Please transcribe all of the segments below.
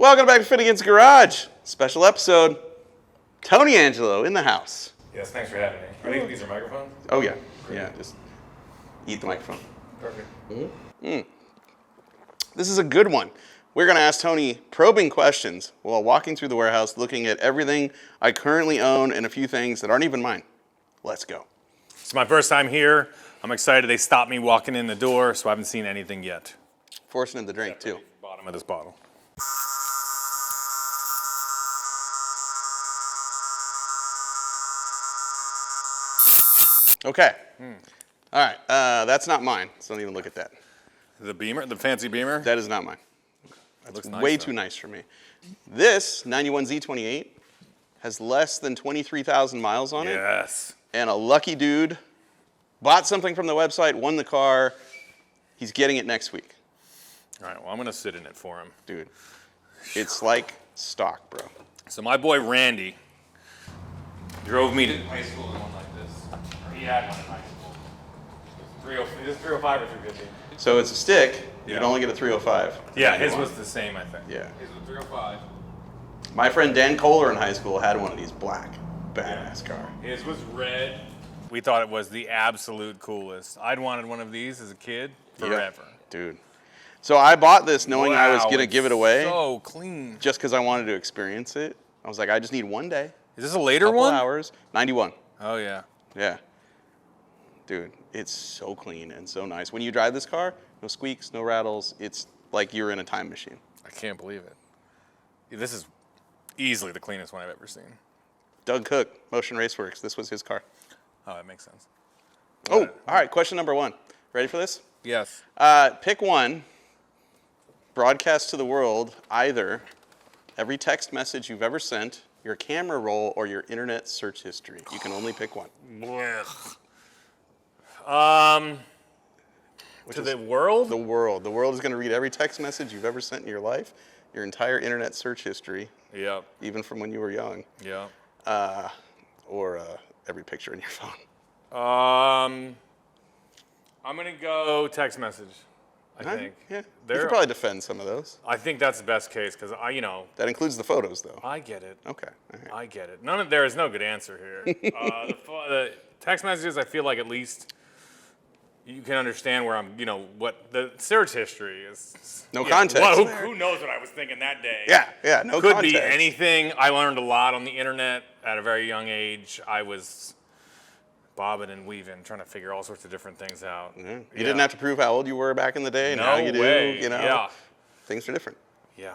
Welcome back to Finnegan's Garage. Special episode. Tony Angelo in the house. Yes, thanks for having me. These are microphones? Oh, yeah. Yeah, just eat the microphone. Perfect. This is a good one. We're going to ask Tony probing questions while walking through the warehouse, looking at everything I currently own and a few things that aren't even mine. Let's go. It's my first time here. I'm excited. They stopped me walking in the door, so I haven't seen anything yet. Forcing in the drink, too. Bottom of this bottle. Okay. All right. That's not mine, so don't even look at that. The Beamer, the fancy Beamer? That is not mine. That looks nice, way though. too nice for me. This 91Z28 has less than 23,000 miles on it. Yes. And a lucky dude bought something from the website, won the car. He's getting it next week. All right, well, I'm going to sit in it for him. Dude, it's like stock, bro. So my boy Randy drove me to high school in one like this. Or he had one in high school. Is this 305 or 350? So it's a stick. You Yeah. can only get a 305. Yeah, his was the same, I think. Yeah. His was 305. My friend Dan Kohler in high school had one of these black. Badass car. His was red. We thought it was the absolute coolest. I'd wanted one of these as a kid forever. Yeah. Dude. So I bought this knowing I was Wow, going to it's give it away. So clean. Just because I wanted to experience it. I was like, I just need one day. Is this a later Couple one? hours. 91. Oh, yeah. Yeah. Dude, it's so clean and so nice. When you drive this car, no squeaks, no rattles. It's like you're in a time machine. I can't believe it. This is easily the cleanest one I've ever seen. Doug Cook, Motion Raceworks. This was his car. Oh, that makes sense. Oh, all right. Question number one. Ready for this? Yes. Pick one. Broadcast to the world either every text message you've ever sent, your camera roll, or your internet search history. You can only pick one. To the world? The world. The world is going to read every text message you've ever sent in your life, your entire internet search history, Yep. even from when you were young, Yep. or every picture in your phone. I'm gonna go text message. I think. Yeah. You There- could probably defend some of those. I think that's the best case because That includes the photos, though. I get it. Okay. All right. I get it. There is no good answer here. The text messages, I feel like at least you can understand where I'm, what the search history is. No context. Well, who knows what I was thinking that day? Yeah. No Could context. be anything. I learned a lot on the internet at a very young age. I was bobbing and weaving, trying to figure all sorts of different things out. Yeah. You didn't have to prove how old you were back in the day. No Now you do. way. You know, Yeah. things are different. Yeah.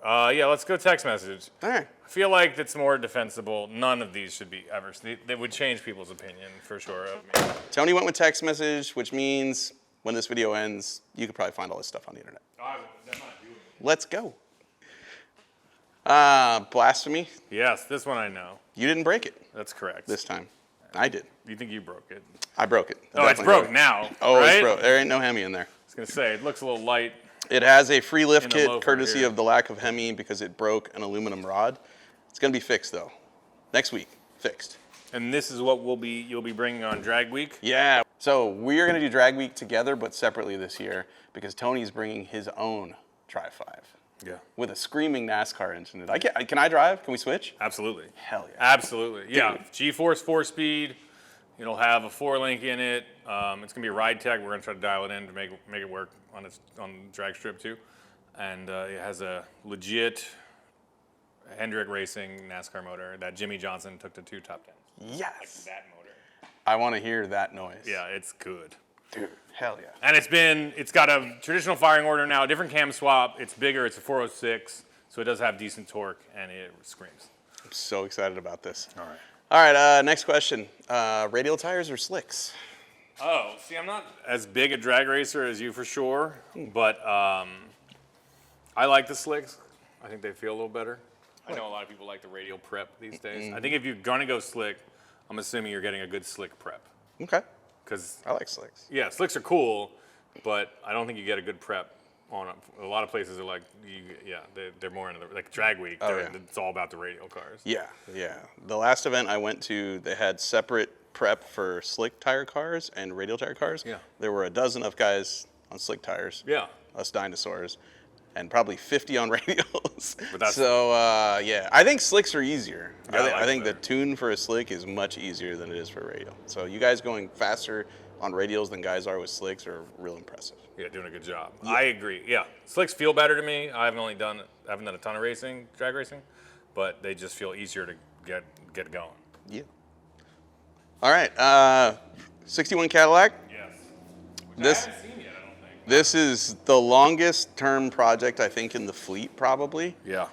Let's go text message. All right. I feel like that's more defensible. None of these should be ever. They would change people's opinion for sure of me. Tony went with text message, which means when this video ends, you could probably find all this stuff on the internet. I'm not doing it. Let's go. Blasphemy. Yes, this one I know. You didn't break it That's correct. this time. I did. You think you broke it? I broke it. Oh, it's Definitely broke now. Oh, right? it's broke. There ain't no Hemi in there. I was gonna say it looks a little light. It has a free lift In the kit loafer courtesy here. of the lack of Hemi because it broke an aluminum rod. It's going to be fixed, though. Next week, fixed. And this is what you'll be bringing on Drag Week. Yeah. So we're going to do Drag Week together, but separately this year because Tony's bringing his own Tri-5 Yeah. with a screaming NASCAR engine in it. Can I drive? Can we switch? Absolutely. Hell yeah. Absolutely. Yeah. G-Force 4-speed. It'll have a 4-link in it. It's gonna be a ride tech. We're gonna try to dial it in to make it work on the drag strip too. And it has a legit Hendrick Racing NASCAR motor that Jimmy Johnson took to 2 top 10s. Yes. That motor. I want to hear that noise. Yeah, it's good. Dude, hell yeah. And it's got a traditional firing order now, a different cam swap. It's bigger. It's a 406, so it does have decent torque, and it screams. I'm so excited about this. All right. All right, next question. Radial tires or slicks? Oh, see, I'm not as big a drag racer as you for sure, but I like the slicks. I think they feel a little better. I know a lot of people like the radial prep these days. I think if you're gonna go slick, I'm assuming you're getting a good slick prep. Okay. Because I like slicks. yeah, slicks are cool, but I don't think you get a good prep on them. A lot of places are like, they're more into like drag week. Yeah. It's all about the radial cars. Yeah. The last event I went to, they had separate prep for slick tire cars and radial tire cars. Yeah. There were a dozen of guys on slick tires. Yeah. Us dinosaurs. and probably 50 on radials. But that's- So yeah, I think slicks are easier. Yeah, I think the better. tune for a slick is much easier than it is for a radial. So you guys going faster on radials than guys are with slicks are real impressive. Yeah, doing a good job. I agree. Yeah, slicks feel better to me. I haven't done a ton of drag racing, but they just feel easier to get going. Yeah. All right, 61 Cadillac. Yes. Which This- I haven't seen yet, I don't think. This is the longest term project I think in the fleet probably. Yeah.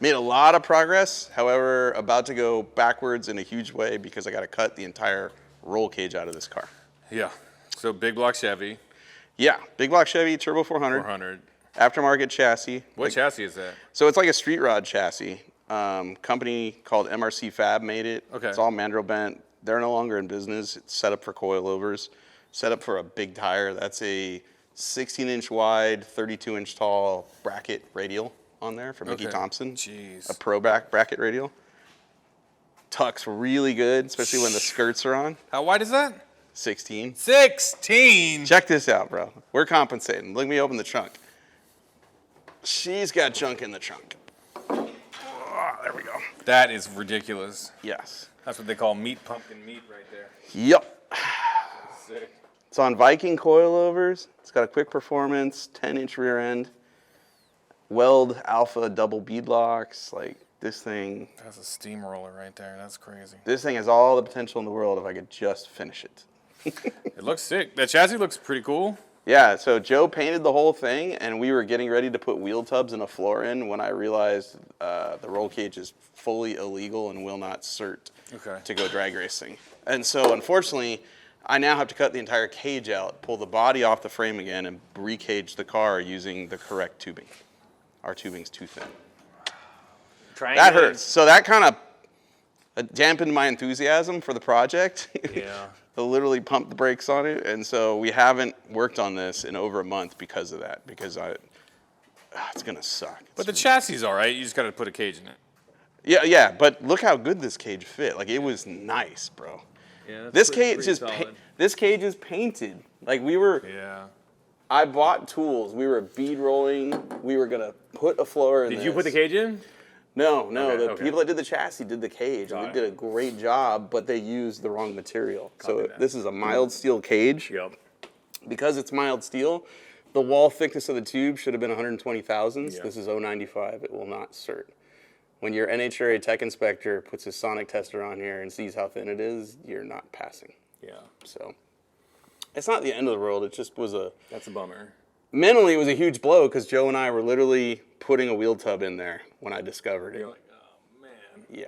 Made a lot of progress, however, about to go backwards in a huge way because I got to cut the entire roll cage out of this car. Yeah. So big block Chevy, Yeah, big block Chevy Turbo 400, 400. aftermarket chassis. What chassis is that? So it's like a street rod chassis. Company called MRC Fab made it. Okay. It's all mandrel bent. They're no longer in business. It's set up for coilovers, set up for a big tire. That's a 16-inch wide, 32-inch tall bracket radial on there for Mickey Okay. Thompson. Jeez. A pro back bracket radial. Tucks really good, especially when the skirts are on. How wide is that? 16. 16. Check this out, bro. We're compensating. Let me open the trunk. She's got junk in the trunk. Oh, there we go. That is ridiculous. Yes. That's what they call pumpkin meat right there. Yep. Sick. It's on Viking coilovers. It's got a quick performance, 10-inch rear end, Weld Alpha double bead locks. Like this thing That's a steamroller right there. That's crazy. has all the potential in the world if I could just finish it. It looks sick. That chassis looks pretty cool. Yeah, so Joe painted the whole thing, and we were getting ready to put wheel tubs and a floor in when I realized the roll cage is fully illegal and will not cert Okay. to go drag racing. And so, unfortunately, I now have to cut the entire cage out, pull the body off the frame again, and recage the car using the correct tubing. Our tubing's too thin. That hurts. So that kind of dampened my enthusiasm for the project. Yeah. I literally pumped the brakes on it, and so we haven't worked on this in over a month because of that. Because it's gonna suck. But the chassis is all right. You just got to put a cage in it. Yeah. But look how good this cage fit. Like it was nice, bro. Yeah. This cage is painted. Like we were. Yeah. I bought tools. We were bead rolling. We were gonna put a floor in. Did you put the cage in? No. Okay, The people that did the chassis did the cage, and Got they it. did a great job. But they used the wrong material. So Copy that. this is a mild steel cage. Yep. Because it's mild steel, the wall thickness of the tube should have been 120 thousandths. Yeah. This is 095. It will not cert. When your NHRA tech inspector puts his sonic tester on here and sees how thin it is, you're not passing. Yeah. So it's not the end of the world. It just was That's a bummer. mentally it was a huge blow because Joe and I were literally putting a wheel tub in there when I discovered it. You're like, oh man. Yeah.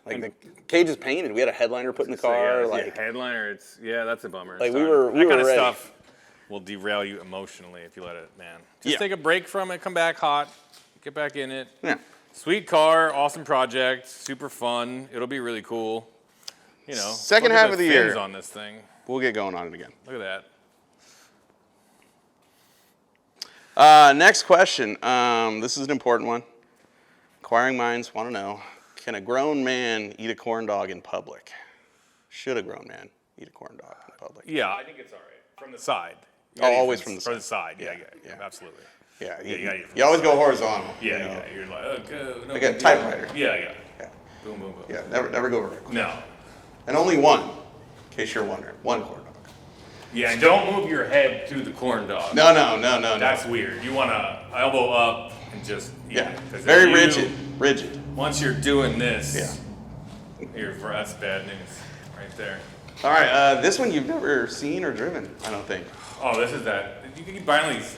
Like the cage is painted. We had a headliner put in the car. yeah, like headliner. That's a bummer. Like, It's we hard. were that kind of ready. stuff will derail you emotionally if you let it, man. Just Yeah. take a break from it, come back hot, get back in it. yeah. Sweet car, awesome project, super fun. It'll be really cool. You know, Second look at half of the fins year. on this thing. We'll get going on it again. Look at that. Next question. This is an important one. Inquiring minds want to know, can a grown man eat a corn dog in public? Should a grown man eat a corn dog in public? Yeah, I think it's all right. From the side. You Oh, gotta eat always from the From the side, yeah, Yeah. absolutely. Yeah, you gotta eat it from you always go horizontal. Yeah, you know? yeah. You're like, oh, good. No Like a big typewriter. deal. Yeah. Yeah. Boom, boom, boom. Yeah, never go vertical. No. And only one, in case you're wondering, one corn dog. Yeah, and don't move your head to the corn dog. No. That's weird. You want to elbow up and just eat Yeah, it. 'Cause if very you- rigid. Once you're doing this, Yeah. that's bad news right there. All right, this one you've never seen or driven, I don't think. Oh, this is that. You keep buying these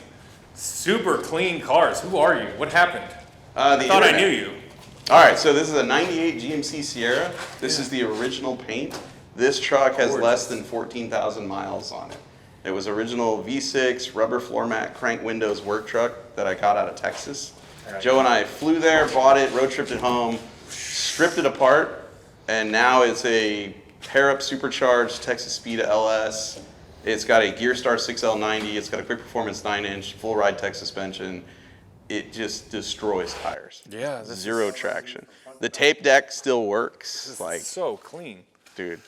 super clean cars. Who are you? What happened? I thought I knew you. All right, so this is a 98 GMC Sierra. This is the original paint. This truck has less than 14,000 miles on it. It was original V6 rubber floor mat crank windows work truck that I got out of Texas. Joe and I flew there, bought it, road tripped it home, stripped it apart, and now it's a pair-up supercharged Texas Speed LS. It's got a Gearstar 6L90. It's got a quick performance 9-inch full ride tech suspension. It just destroys tires. Yeah, Zero traction. The tape deck still works. Like, So clean. dude.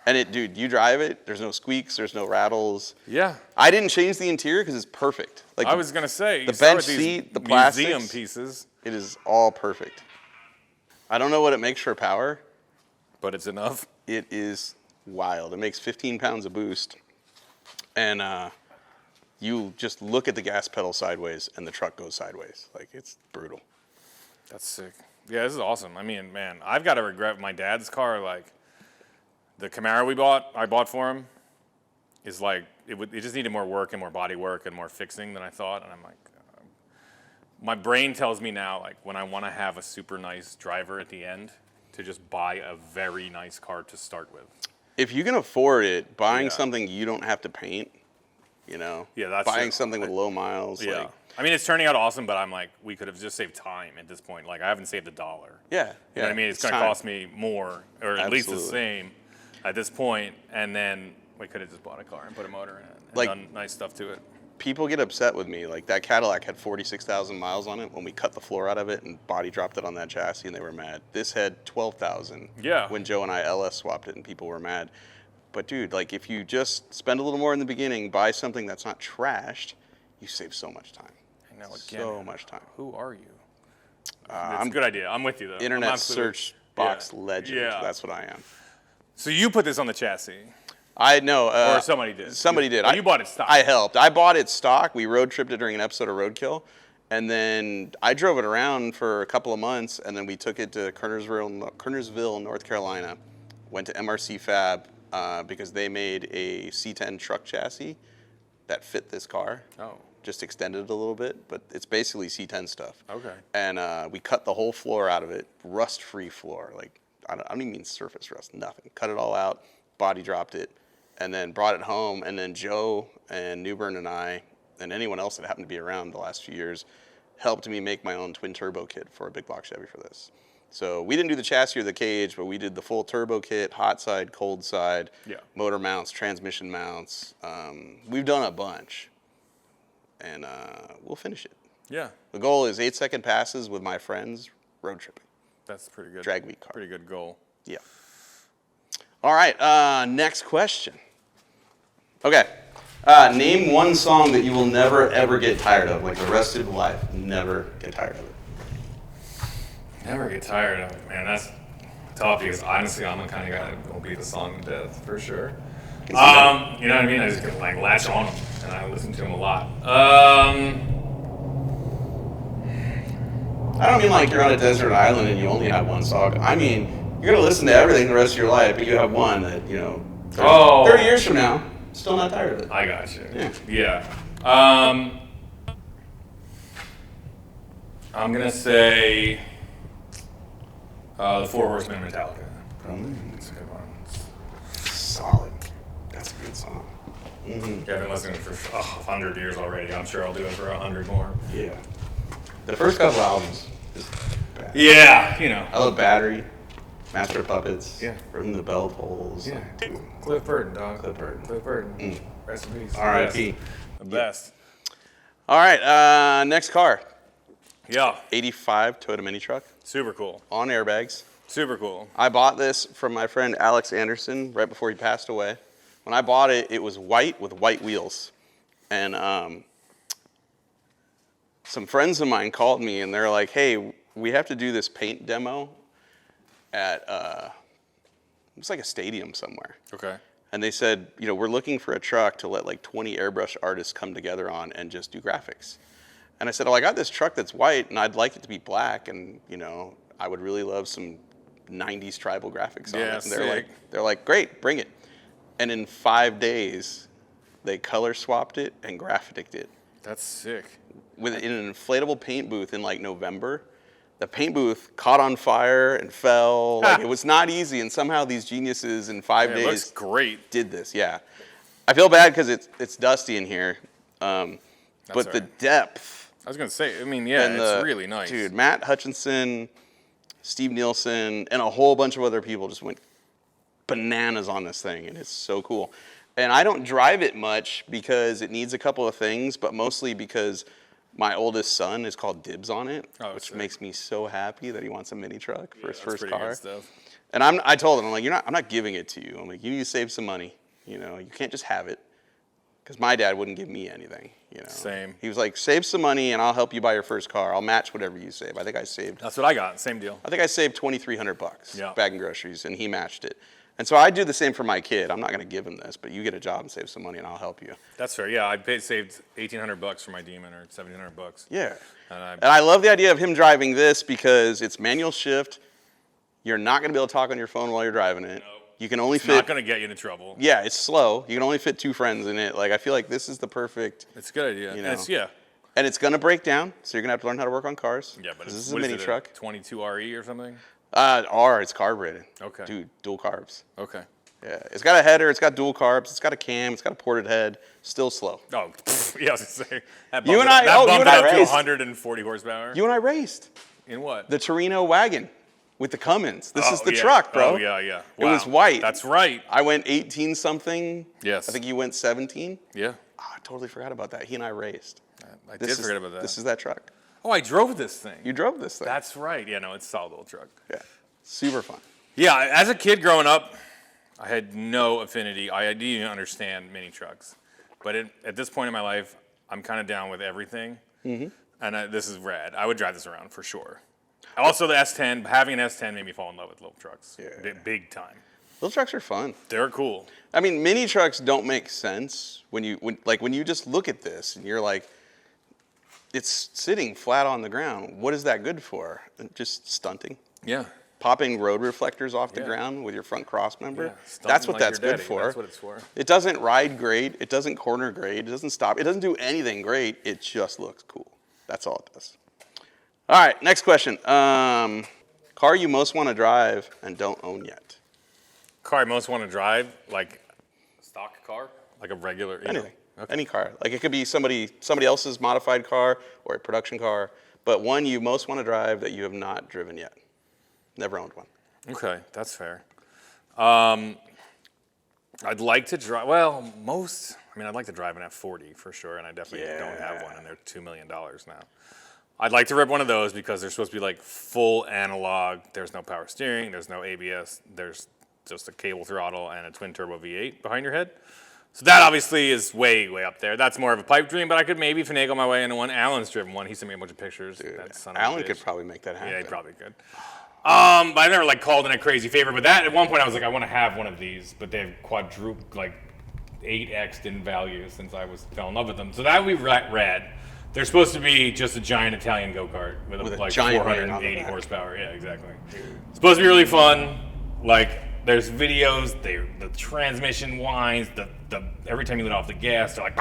And dude, you drive it, there's no squeaks, there's no rattles. Yeah. I didn't change the interior because it's perfect. Like I was going to say, the bench seat, the plastics, museum pieces. It is all perfect. I don't know what it makes for power. But it's enough. It is wild. It makes 15 pounds of boost. And you just look at the gas pedal sideways and the truck goes sideways. Like, it's brutal. That's sick. Yeah, this is awesome. I mean, man, I've got to regret my dad's car. Like, the Camaro I bought for him, is like, it just needed more work and more body work and more fixing than I thought. And I'm like, my brain tells me now, like, when I want to have a super nice driver at the end, to just buy a very nice car to start with. If you can afford it, buying something you don't have to paint, that's buying something with low miles. Yeah. Like, I mean, it's turning out awesome, but I'm like, we could have just saved time at this point. Like, I haven't saved $1. Yeah. You know what I mean? It's going to cost me more, or at least the same at this point, and then we could have just bought a car and put a motor in it and done nice stuff to it. People get upset with me. Like, that Cadillac had 46,000 miles on it when we cut the floor out of it and body dropped it on that chassis, and they were mad. This had 12,000 when Joe and I LS swapped it, and people were mad. But, dude, like, if you just spend a little more in the beginning, buy something that's not trashed, you save so much time. I know, again, so much time. Who are you? It's a good idea. I'm with you, though. Internet search box legend. Yeah. That's what I am. So you put this on the chassis. I know. Or somebody did. Somebody did. Well, you bought it stock. I helped. I bought it stock. We road tripped it during an episode of Roadkill. And then I drove it around for a couple of months, and then we took it to Kernersville, North Carolina. Went to MRC Fab because they made a C10 truck chassis that fit this car. Oh. Just extended it a little bit, but it's basically C10 stuff. Okay. And we cut the whole floor out of it, rust-free floor. Like, I don't even mean surface rust, nothing. Cut it all out, body dropped it, and then brought it home. And then Joe and Newbern and I, and anyone else that happened to be around the last few years, helped me make my own twin turbo kit for a big block Chevy for this. So we didn't do the chassis or the cage, but we did the full turbo kit, hot side, cold side, motor mounts, transmission mounts. We've done a bunch, and we'll finish it. Yeah. The goal is 8-second passes with my friends road tripping. That's pretty good. Drag week car. Pretty good goal. Yeah. All right, next question. Okay. Name one song that you will never, ever get tired of, like the rest of your life. Never get tired of it. Never get tired of it, man. That's tough because honestly, I'm the kind of guy that will beat the song to death for sure. You know what I mean? I just can like latch on them, and I listen to them a lot. I don't mean like you're on a desert island and you only have one song. I mean, you're gonna listen to everything the rest of your life, but you have one that 30 years from now, still not tired of it. I got you. Yeah. I'm gonna say the Four Horsemen Metallica. That's a good one. Solid. That's a good song. Mm-hmm. Yeah, I've been listening for 100 years already. I'm sure I'll do it for 100 more. Yeah. The first couple albums is bad. Yeah, I love Battery, Master of Puppets, Yeah. Ring the Bell Tolls. Yeah. Cliff Burton, dog. Cliff Burton. Cliff Burton. Rest in peace. R.I.P. The best. All right, next car. Yeah. 85 Toyota mini truck Super cool. on airbags. Super cool. I bought this from my friend Alex Anderson right before he passed away. When I bought it, it was white with white wheels. And some friends of mine called me and they're like, hey, we have to do this paint demo at, it's like a stadium somewhere. Okay. And they said, we're looking for a truck to let like 20 airbrush artists come together on and just do graphics. And I said, I got this truck that's white and I'd like it to be black. And, I would really love some 90s tribal graphics on it. And they're like, great, bring it. And in 5 days, they color swapped it and graphicked it. That's sick. In an inflatable paint booth in like November. The paint booth caught on fire and fell. Like, it was not easy, and somehow these geniuses in 5 days it looks great. did this. Yeah, I feel bad because it's dusty in here, but the depth. I was gonna say, it's really nice. Dude, Matt Hutchinson, Steve Nielsen, and a whole bunch of other people just went bananas on this thing, and it's so cool. And I don't drive it much because it needs a couple of things, but mostly because My oldest son is called dibs on it, which sick. makes me so happy that he wants a mini truck for his first pretty car. good stuff. And I told him, I'm like, I'm not giving it to you. I'm like, you need to save some money. You know, you can't just have it. Because my dad wouldn't give me anything, you know. Same. He was like, save some money and I'll help you buy your first car. I'll match whatever you save. I think I saved That's what I got. Same deal. $2,300 bagging groceries, and he matched it. And so I do the same for my kid. I'm not going to give him this, but you get a job and save some money and I'll help you. That's fair. Yeah, saved $1,800 for my Demon, or $1,700. Yeah. And I love the idea of him driving this because it's manual shift. You're not going to be able to talk on your phone while you're driving it. No. You can only It's fit. not going to get you into trouble. Yeah, it's slow. You can only fit 2 friends in it. Like, I feel like this is the perfect. It's a good idea. You know. And And it's going to break down, so you're going to have to learn how to work on cars. Yeah, but this is a what mini it, truck. 22 RE or something? It's carbureted. Okay. Dude, dual carbs. Okay. Yeah, it's got a header, it's got dual carbs, it's got a cam, it's got a ported head. Still slow. Oh, yeah, I was going to say. That You and I- that oh, you bumped and it I up to raced. 140 horsepower. You and I raced In what? the Torino wagon with the Cummins. This is the yeah. truck, bro. Oh, yeah, yeah. It was white. That's right. I went 18 something. Yes. I think you went 17. Yeah. Oh, I totally forgot about that. He and I raced. I did forget about that. This is that truck. Oh, I drove this thing. You drove this thing. That's right. Yeah, no, it's a solid little truck. Yeah. Super fun. Yeah, as a kid growing up, I had no affinity. I didn't even understand mini trucks. But at this point in my life, I'm kind of down with everything. Mm-hmm. And this is rad. I would drive this around for sure. Also, the S10, having an S10 made me fall in love with little trucks. Yeah. Big time. Little trucks are fun. They're cool. I mean, mini trucks don't make sense when you just look at this and you're like, it's sitting flat on the ground. What is that good for? Just stunting. Yeah. Popping road reflectors off the ground with your front cross member. Yeah, stunting That's what like that's your good daddy. for. That's what it's for. It doesn't ride great. It doesn't corner great. It doesn't stop. It doesn't do anything great. It just looks cool. That's all it does. All right, next question. Car you most want to drive and don't own yet? Car I most want to drive, like a stock car, like a regular. Anything. Okay. Any car. Like it could be somebody else's modified car or a production car, but one you most want to drive that you have not driven yet. Never owned one. Okay, that's fair. I'd like to drive, I'd like to drive an F40 for sure, and I definitely don't have one, and they're $2 million now. I'd like to rip one of those because they're supposed to be like full analog. There's no power steering, there's no ABS, there's just a cable throttle and a twin turbo V8 behind your head. So that obviously is way, way up there. That's more of a pipe dream, but I could maybe finagle my way into one. Alan's driven one. He sent me a bunch of pictures. Dude, That son of a Alan bitch. could probably make that happen. Yeah, he probably could. But I never like called in a crazy favor. But that at one point I was like, I want to have one of these, but they've quadrupled, like 8x'd in value since I fell in love with them. So that would be rad. They're supposed to be just a giant Italian go-kart with a like giant 480 rain on the horsepower. Yeah, exactly. It's supposed to be really fun. Like there's videos, the transmission whines, the every time you let off the gas, they're like.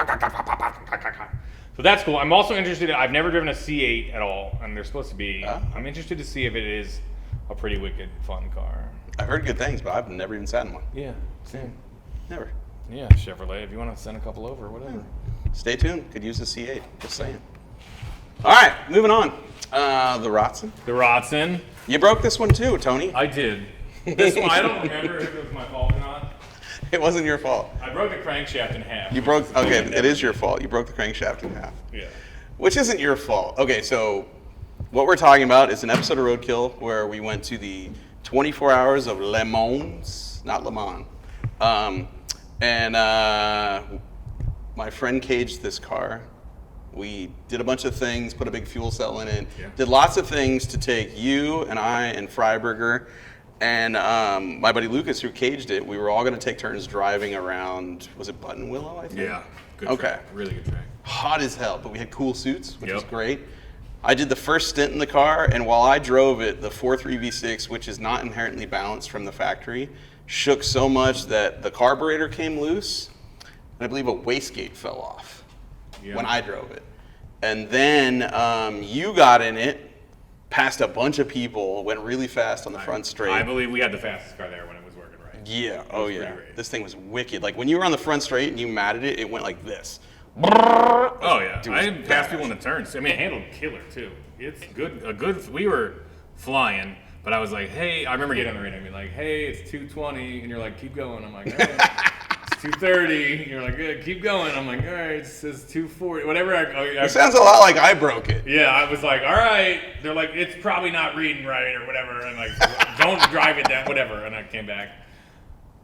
So that's cool. I'm also interested. I've never driven a C8 at all, and they're supposed to be. I'm interested to see if it is a pretty wicked fun car. I've heard good things, but I've never even sat in one. Yeah, same. Never. Yeah, Chevrolet. If you want to send a couple over, whatever. Stay tuned. Could use the C8. Just saying. All right, moving on. The Rottson. The Rottson. You broke this one too, Tony. I did. This one, I don't remember if it was my fault or not. It wasn't your fault. I broke the crankshaft in half. You broke. Okay, it is your fault. You broke the crankshaft in half. Yeah. Which isn't your fault. Okay, so what we're talking about is an episode of Roadkill where we went to the 24 hours of Le Mans, not Le Mans. My friend caged this car. We did a bunch of things, put a big fuel cell in it, did lots of things to take you and I and Freiberger and my buddy Lucas, who caged it. We were all going to take turns driving around, was it Button Willow, I think? Yeah. Good Okay. track. Really good track. Hot as hell, but we had cool suits, which was Yep. great. I did the first stint in the car, and while I drove it, the 4.3 V6, which is not inherently balanced from the factory, shook so much that the carburetor came loose, and I believe a wastegate fell off when I drove it. And then you got in it, passed a bunch of people, went really fast on the front straight. I believe we had the fastest car there when it was working right. Yeah, great. This thing was wicked. Like when you were on the front straight and you matted it, it went like this. Oh yeah, Dude, I it was passed people badass. in the turns. I mean, it handled killer too. It's good. We were flying, but I was like, hey, I remember getting on the radio and being like, hey, it's 220, and you're like, keep going. I'm like, all right. 230. You're like, yeah, keep going. I'm like, all right, it says 240. Whatever. It sounds a lot like I broke it. Yeah, I was like, all right. They're like, it's probably not reading right or whatever. And like, don't drive it that, whatever. And I came back.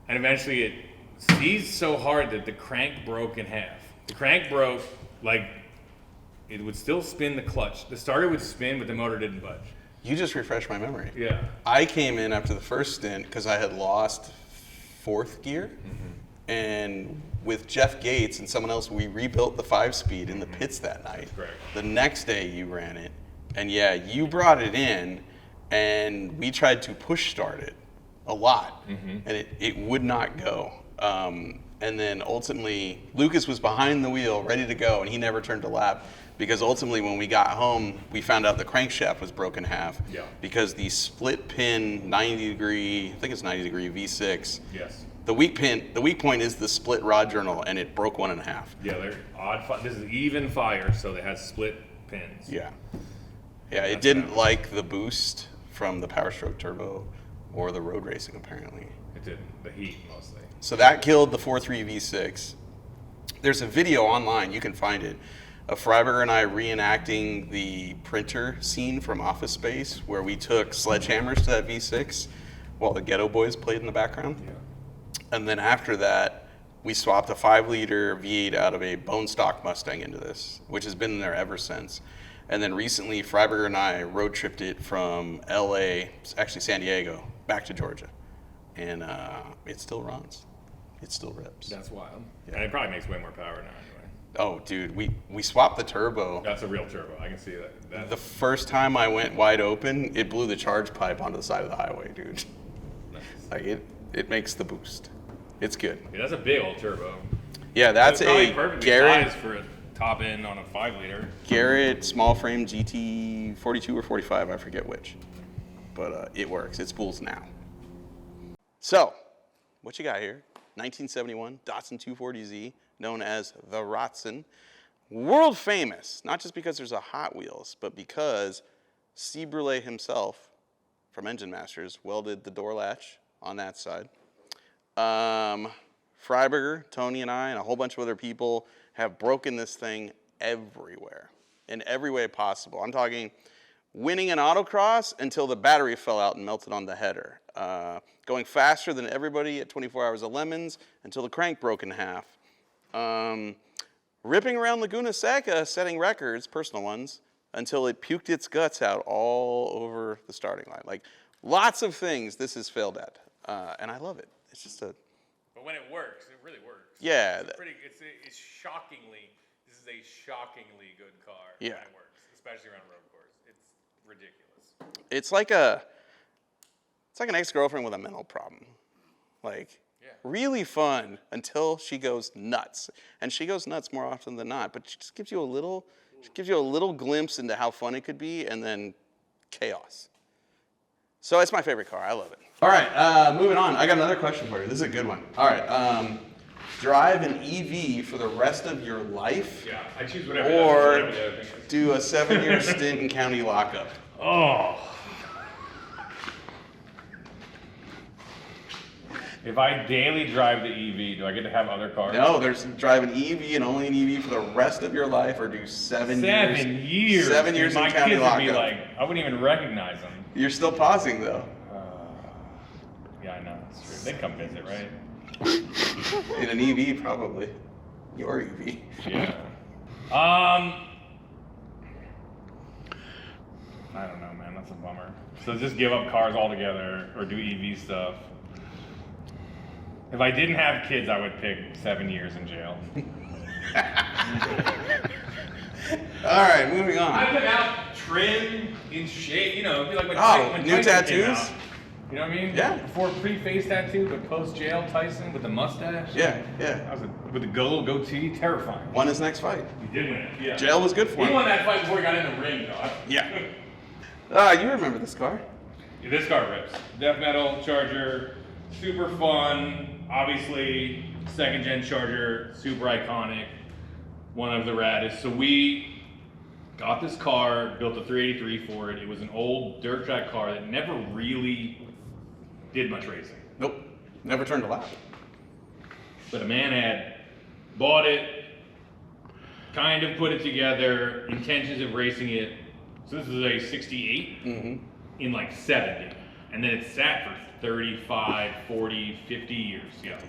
And eventually it seized so hard that the crank broke in half. The crank broke, like, it would still spin the clutch. The starter would spin, but the motor didn't budge. You just refreshed my memory. Yeah. I came in after the first stint because I had lost fourth gear. And with Jeff Gates and someone else, we rebuilt the 5-speed in the pits that night. Correct. The next day you ran it. And yeah, you brought it in and we tried to push start it a lot. And it would not go. And then ultimately, Lucas was behind the wheel, ready to go, and he never turned a lap. Because ultimately, when we got home, we found out the crankshaft was broken in half. Yeah. Because the split pin 90 degree, I think it's 90 degree V6. Yes. The weak point is the split rod journal, and it broke 1 1/2. Yeah, they're odd. This is even fire, so they had split pins. Yeah. Yeah, it didn't like the boost from the Power Stroke Turbo or the road racing, apparently. It didn't. The heat, mostly. So that killed the 4.3 V6. There's a video online, you can find it, of Firebird and I reenacting the printer scene from Office Space, where we took sledgehammers to that V6 while the Ghetto Boys played in the background. Yeah. And then after that, we swapped a 5-liter V8 out of a bone stock Mustang into this, which has been there ever since. And then recently, Firebird and I road tripped it from LA, actually San Diego, back to Georgia. And it still runs. It still rips. That's wild. Yeah. And it probably makes way more power now anyway. Oh, dude, we swapped the turbo. That's a real turbo. I can see that. The first time I went wide open, it blew the charge pipe onto the side of the highway, dude. Nice. Like it makes the boost. It's good. Yeah, that's a big old turbo. Yeah, that's probably a perfectly Garrett sized for a top end on a 5-liter. Garrett small frame GT 42 or 45, I forget which. But it works. It spools now. So, what you got here? 1971 Datsun 240Z, known as the Rottson. World famous, not just because there's a Hot Wheels, but because Steve Brule himself, from Engine Masters, welded the door latch on that side. Freiberger, Tony, and I, and a whole bunch of other people have broken this thing everywhere, in every way possible. I'm talking winning an autocross until the battery fell out and melted on the header. Going faster than everybody at 24 Hours of Lemons until the crank broke in half. Ripping around Laguna Seca, setting records, personal ones, until it puked its guts out all over the starting line. Like, lots of things this has failed at, and I love it. It's just a... But when it works, it really works. Yeah. It's shockingly, this is a shockingly good car Yeah. when it works, especially around road course. It's ridiculous. It's like an ex-girlfriend with a mental problem. Like, really fun until she goes nuts. And she goes nuts more often than not, but she just gives you a little glimpse into how fun it could be, and then chaos. So it's my favorite car. I love it. All right, moving on. I got another question for you. This is a good one. All right, drive an EV for the rest of your life? Yeah, I choose whatever. Or do a 7-year stint in county lockup? Oh. If I daily drive the EV, do I get to have other cars? No, there's drive an EV and only an EV for the rest of your life, or do 7 years. 7 years. 7 years My in county kids would be lockup. like, I wouldn't even recognize them. You're still pausing though. Yeah, I know. It's true. They'd come visit, right? In an EV, probably. Your EV. Yeah. I don't know, man. That's a bummer. So just give up cars altogether or do EV stuff. If I didn't have kids, I would pick 7 years in jail. All right, moving on. I've been out trim, in shape, you know, it'd be like when new Tyson came tattoos? out. You know what I mean? Yeah. Before pre-face tattoo, but post-jail Tyson with the mustache. Yeah. That was with the goatee, terrifying. Won his next fight. He did win it, yeah. Jail was good for him. He won that fight before he got in the ring, though. Yeah. You remember this car? Yeah, this car rips. Death metal Charger, super fun. Obviously, second-gen Charger, super iconic. One of the raddest. So we got this car, built a 383 for it. It was an old dirt track car that never really did much racing. Nope. Never turned a lap. But a man had bought it, kind of put it together, intentions of racing it. So this is a 68 in like 70. And then it sat for 35, 40, 50 years. Yeah.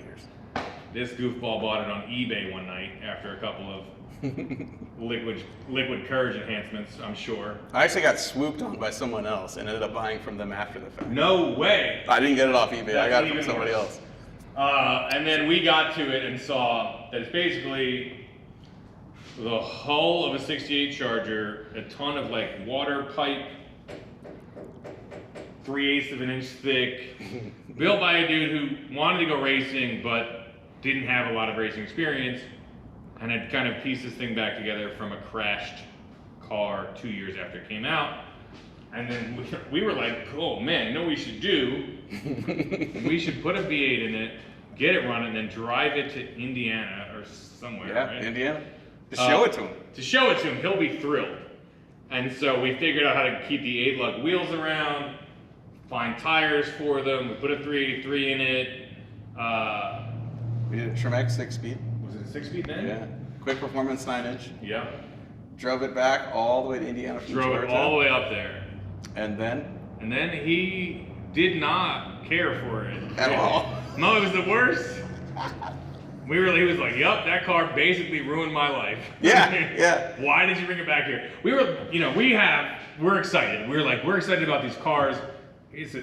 This goofball bought it on eBay one night after a couple of liquid courage enhancements, I'm sure. I actually got swooped on by someone else and ended up buying from them after the fact. No way. I didn't get it off eBay. I got it from somebody else. And then we got to it and saw that it's basically the hull of a 68 Charger, a ton of like water pipe, 3/8 of an inch thick, built by a dude who wanted to go racing but didn't have a lot of racing experience, and had kind of pieced this thing back together from a crashed car 2 years after it came out. And then we were like, oh man, you know what we should do? We should put a V8 in it, get it running, then drive it to Indiana or somewhere. Yeah, right? Indiana. To show it to him. To show it to him, he'll be thrilled. And so we figured out how to keep the 8-lug wheels around, find tires for them. We put a 383 in it. We did a Tremec 6-speed. Was it a 6-speed then? Yeah. Quick performance 9-inch. Yeah. Drove it back all the way to Indiana. Drove it all the way up there. And then? And then he did not care for it. At all? No, it was the worst. He was like, yup, that car basically ruined my life. Yeah, yeah. Why did you bring it back here? We're excited. We're excited about these cars. It's a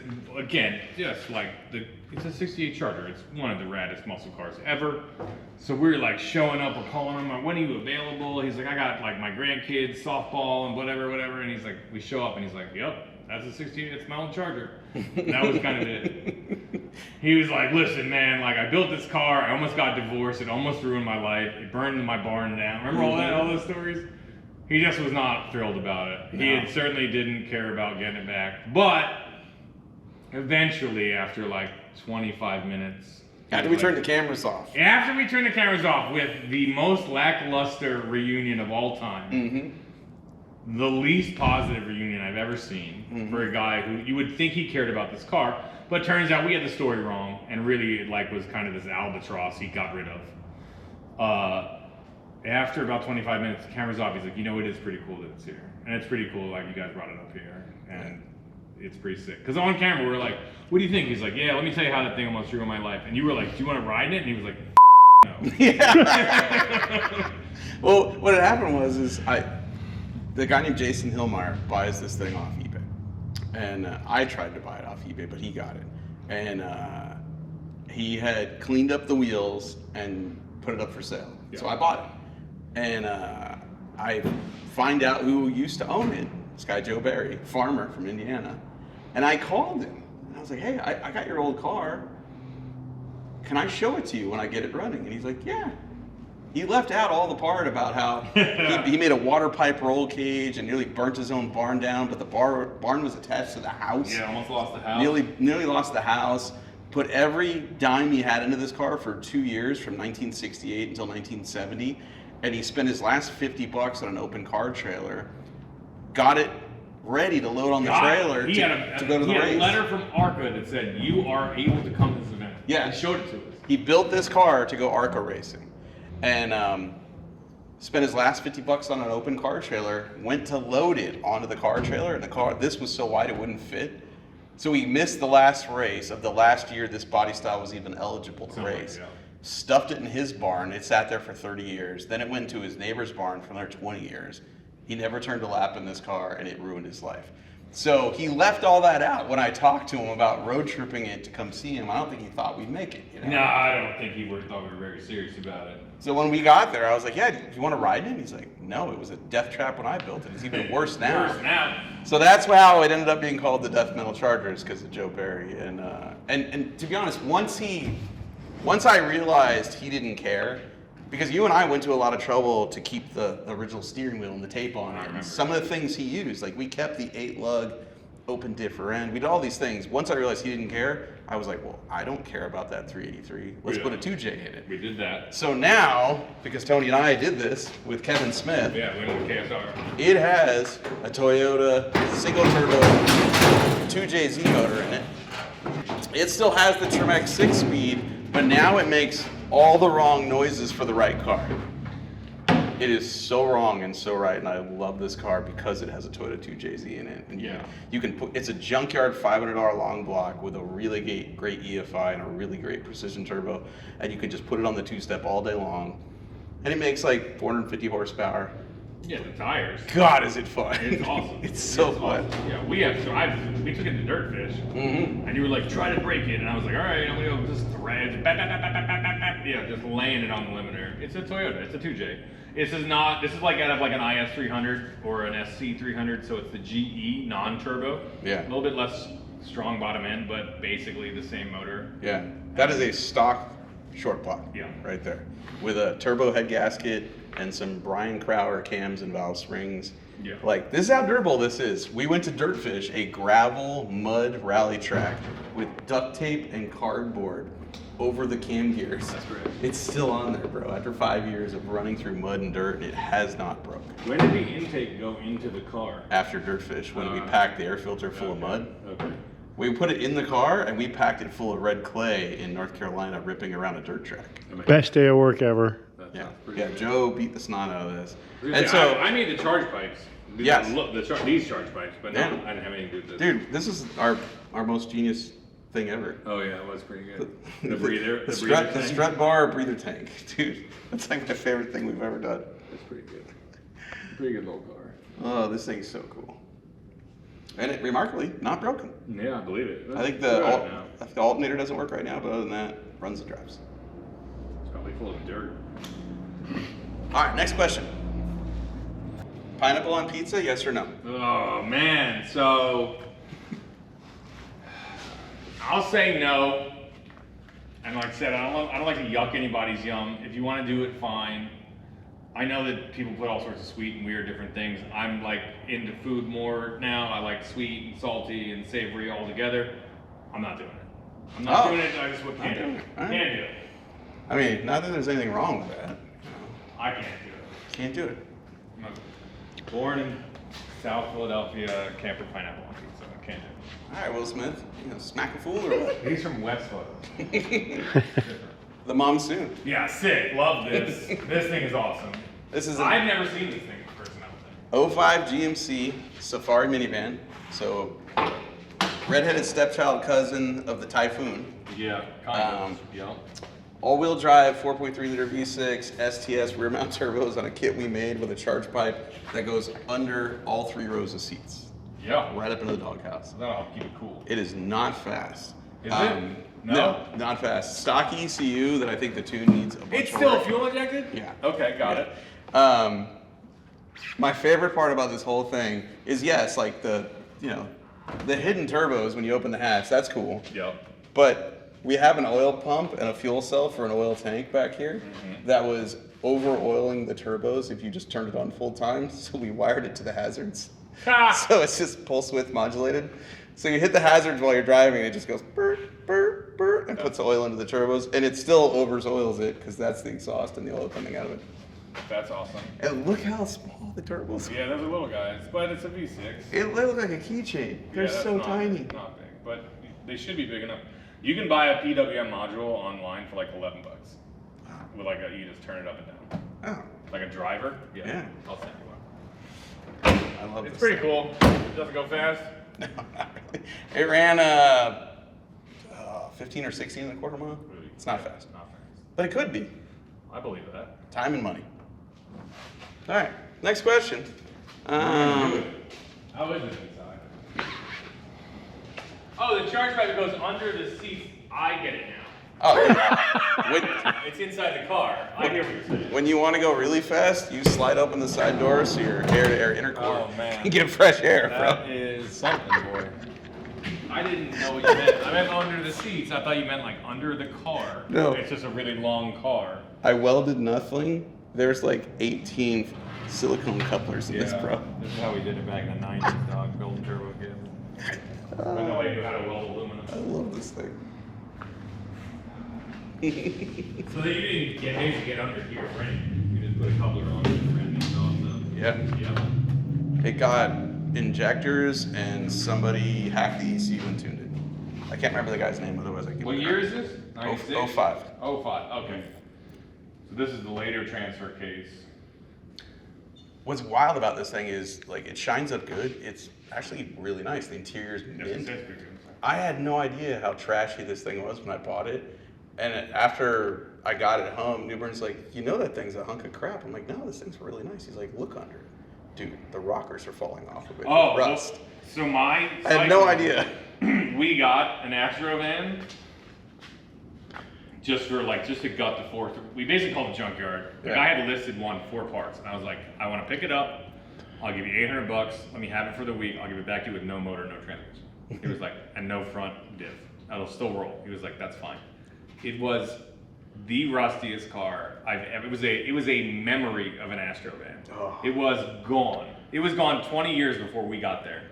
68 Charger. It's one of the raddest muscle cars ever. So we're like showing up, we're calling him, like, when are you available? He's like, I got like my grandkids, softball and whatever. And he's like, we show up and he's like, yep, that's a 68, it's my old Charger. And that was kind of it. He was like, listen, man, like I built this car, I almost got divorced, it almost ruined my life, it burned my barn down. Remember all those stories? He just was not thrilled about it. No. He certainly didn't care about getting it back. But eventually, after like 25 minutes. After we turned the cameras off. After we turned the cameras off with the most lackluster reunion of all time. The least positive reunion I've ever seen for a guy who you would think he cared about this car, but turns out we had the story wrong and really it like was kind of this albatross he got rid of. After about 25 minutes, the camera's off. He's like, it is pretty cool that it's here, and it's pretty cool like you guys brought it up here, and it's pretty sick. Because on camera we were like, what do you think? He's like, yeah, let me tell you how that thing almost ruined my life. And you were like, do you want to ride in it? And he was like, no. Yeah. Well, what had happened was the guy named Jason Hillmeyer buys this thing off eBay, and I tried to buy it off eBay, but he got it, and he had cleaned up the wheels and put it up for sale. Yeah. So I bought it, and I find out who used to own it. This guy Joe Barry, farmer from Indiana, and I called him. And I was like, hey, I got your old car. Can I show it to you when I get it running? And he's like, yeah. He left out all the part about how he made a water pipe roll cage and nearly burnt his own barn down, but the barn was attached to the house. Yeah, almost lost the house. Nearly lost the house. Put every dime he had into this car for 2 years, from 1968 until 1970, and he spent his last $50 on an open car trailer. Got it ready to load on the trailer to go to the race. He had a letter from ARCA that said, you are able to come to this event. Yeah. He showed it to us. He built this car to go ARCA racing. And spent his last $50 on an open car trailer, went to load it onto the car trailer, and this was so wide it wouldn't fit. So he missed the last race of the last year this body style was even eligible to race. Yeah. Stuffed it in his barn, it sat there for 30 years. Then it went to his neighbor's barn for another 20 years. He never turned a lap in this car, and it ruined his life. So he left all that out when I talked to him about road tripping it to come see him. I don't think he thought we'd make it. No, I don't think he thought we were very serious about it. So when we got there, I was like, yeah, do you want to ride it? He's like, no, it was a death trap when I built it. It's even worse now. Worse now. So that's how it ended up being called the Death Metal Chargers, because of Joe Barry. And to be honest, once I realized he didn't care, because you and I went to a lot of trouble to keep the original steering wheel and the tape on it. And some of the things he used, like we kept the 8-lug open differ end. We did all these things. Once I realized he didn't care, I was like, well, I don't care about that 383. Let's put a 2J in it. We did that. So now, because Tony and I did this with Kevin Smith, yeah, we went with KSR. It has a Toyota single turbo 2JZ motor in it. It still has the Tremec 6-speed, but now it makes all the wrong noises for the right car. It is so wrong and so right, and I love this car because it has a Toyota 2JZ in it. And you can put, it's a junkyard $500 long block with a really great EFI and a really great precision turbo, and you can just put it on the two-step all day long, and it makes like 450 horsepower. Yeah, the tires. God, is it fun? It's awesome. It's so fun. Awesome. Yeah, we took it to Dirtfish, and you were like, try to break it, and I was like, all right, I'm gonna go just threads, yeah, just laying it on the limiter. It's a Toyota, it's a 2J. This is like out of like an IS300 or an SC300, so it's the GE non-turbo. Yeah. A little bit less strong bottom end, but basically the same motor. Yeah, that is a stock short block. Yeah. Right there, with a turbo head gasket and some Brian Crowder cams and valve springs. Yeah. Like, this is how durable this is. We went to Dirtfish, a gravel mud rally track with duct tape and cardboard over the cam gears. That's great. It's still on there, bro. After 5 years of running through mud and dirt, and it has not broke. When did the intake go into the car? After Dirtfish, when we packed the air filter full of mud. Okay. We put it in the car, and we packed it full of red clay in North Carolina, ripping around a dirt track. Best day of work ever. Yeah, Joe beat the snot out of this. And And so, I made the charge pipes. Yes. These charge pipes, but Yeah. no, I didn't have anything to do with this. dude, this is our most genius thing ever. Oh yeah, it was pretty good. The breather, the strut bar breather tank, dude. That's like my favorite thing we've ever done. That's pretty good. Pretty good little car. Oh, this thing's so cool, and it remarkably not broken. Yeah, I believe it. I think the alternator doesn't work right now, but other than that, runs and drives. It's probably full of dirt. All right, next question. Pineapple on pizza, yes or no? Oh man, so I'll say no. And like I said, I don't like to yuck anybody's yum. If you want to do it, fine. I know that people put all sorts of sweet and weird different things. I'm like into food more now. I like sweet and salty and savory all together. I'm not doing it. I'm not doing it. I just can't do it. All right. Can't do it. I mean, not that there's anything wrong with that. I can't do it. Can't do it. I'm not born in South Philadelphia, can't put pineapple on pizza. I can't do it. All right, Will Smith, smack a fool or what? He's from West Philadelphia. The monsoon. Yeah, sick. Love this. This thing is awesome. This is I've an never seen this thing in person, I don't think. 05 GMC Safari minivan. So, redheaded stepchild cousin of the Typhoon. Yeah, kind of. Yeah. All-wheel drive, 4.3 liter V6, STS rear mount turbos on a kit we made with a charge pipe that goes under all 3 rows of seats. Yeah. Right up into the doghouse. That'll help keep it cool. It is not fast. Is it? No, not fast. Stock ECU that I think the tune needs a bunch It's of still work. fuel injected? Yeah. Okay, got Yeah. it. My favorite part about this whole thing is, yes, like the hidden turbos when you open the hatch, that's cool. Yep. But we have an oil pump and a fuel cell for an oil tank back here that was over oiling the turbos if you just turned it on full time. So we wired it to the hazards. So it's just pulse width modulated. So you hit the hazards while you're driving, and it just goes burt, burt, burt, and puts oil into the turbos, and it still oils it because that's the exhaust and the oil coming out of it. That's awesome. And look how small the turbos are. Yeah, those are little guys, but it's a V6. It looks like a keychain. They're Yeah, that's so not- tiny. Not big, but they should be big enough. You can buy a PWM module online for like $11. With like you just turn it up and down. Oh, Like a driver? Yeah. I'll send you one. I love It's this pretty thing. cool. It doesn't go fast. No, not really. It ran 15 or 16 and a quarter mile. It's not fast, Not fast. but it could be. I believe that. Time and money. All right, next question. How is it inside? Oh, the charge pipe goes under the seats. I get it now. Oh, It's inside the car. I hear what you're saying. when you want to go really fast, you slide open the side door so your air-to-air intercooler Oh, man. can get fresh air, That bro. is something, boy. I didn't know what you meant. I meant under the seats. I thought you meant like under the car. No. It's just a really long car. I welded nothing. There's like 18 silicone couplers in this, bro. This is how we did it back in the 90s, dog. Building turbo kit. But nobody knew how to weld aluminum. I love this thing. So that you didn't get under here, right? You just put a coupler on it and ran these off. Yeah. Yeah. It got injectors and somebody hacked the ECU and tuned it. I can't remember the guy's name, otherwise I could. What year is this? 05. 05, okay. So this is the later transfer case. What's wild about this thing is, like, it shines up good. It's actually really nice. The interior's Yes, mint. it says good. I had no idea how trashy this thing was when I bought it. And after I got it home, Newburn's like, you know that thing's a hunk of crap. I'm like, no, this thing's really nice. He's like, look under it. Dude, the rockers are falling off of it. Oh, Rust. So I had no idea. We got an Astro van just to gut the fourth. We basically called the junkyard. The guy had listed 4 parts, and I was like, I want to pick it up. I'll give you $800. Let me have it for the week. I'll give it back to you with no motor, no transmission. He was like, and no front diff. It'll still roll. He was like, that's fine. It was the rustiest car I've ever. It was a memory of an Astro van. Oh. It was gone. It was gone 20 years before we got there.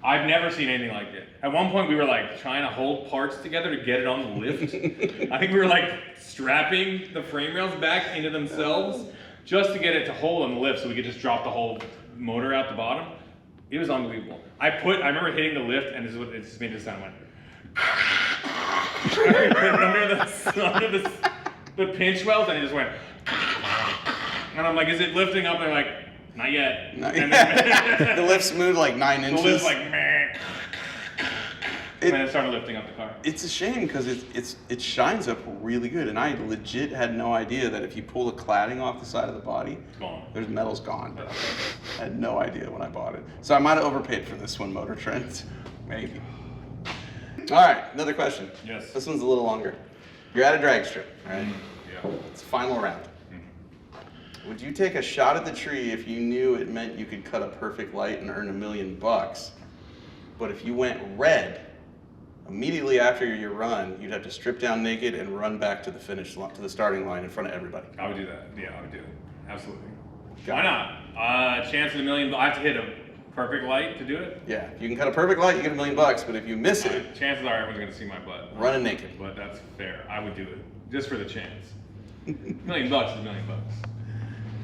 I've never seen anything like it. At one point, we were like trying to hold parts together to get it on the lift. I think we were like strapping the frame rails back into themselves just to get it to hold on the lift so we could just drop the whole motor out the bottom. It was unbelievable. I remember hitting the lift, and this is what it just made this sound. Went under the pinch welds, and it just went. And I'm like, is it lifting up? And they're like, not yet. And then, the lift's moved like 9 inches. The lift's like, meh. And then it started lifting up the car. It's a shame because it shines up really good, and I legit had no idea that if you pull the cladding off the side of the body, It's gone. there's metal's gone. I had no idea when I bought it, so I might have overpaid for this one, Motor Trend, maybe. All right, another question. Yes. This one's a little longer. You're at a drag strip, all right? Yeah. It's the final round. Would you take a shot at the tree if you knew it meant you could cut a perfect light and earn $1 million? But if you went red, immediately after your run, you'd have to strip down naked and run back to the finish line, to the starting line in front of everybody. I would do that. Yeah, I would do it. Absolutely. Got Why it. not? Chance at $1 million. I have to hit a perfect light to do it. Yeah, if you can cut a perfect light, you get $1 million. But if you miss it, Chances are everyone's going to see my butt. running naked. But that's fair. I would do it just for the chance. $1 million is $1 million.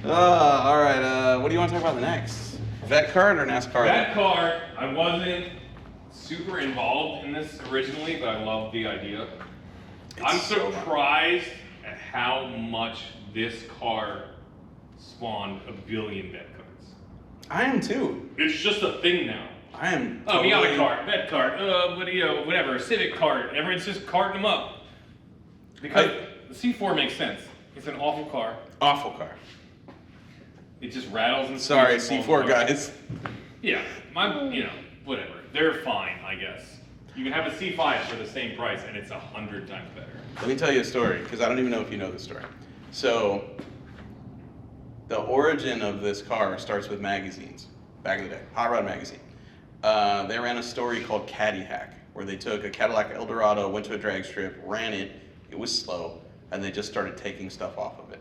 All right. What do you want to talk about next? Vet kart or NASCAR? That car, I wasn't super involved in this originally, but I love the idea. I'm so surprised at how much this car spawned 1 billion vet carts. I am too. It's just a thing now. I am. Oh, we got a cart, vet cart, whatever, civic cart. Everyone's just carting them up. Because the C4 makes sense. It's an awful car. Awful car. It just rattles and Sorry, squeaks and C4 falls apart. guys. Yeah, whatever. They're fine, I guess. You can have a C5 for the same price, and it's 100 times better. Let me tell you a story, because I don't even know if you know this story. So, the origin of this car starts with magazines, back in the day, Hot Rod magazine. They ran a story called Cadillac, where they took a Cadillac Eldorado, went to a drag strip, ran it, it was slow, and they just started taking stuff off of it.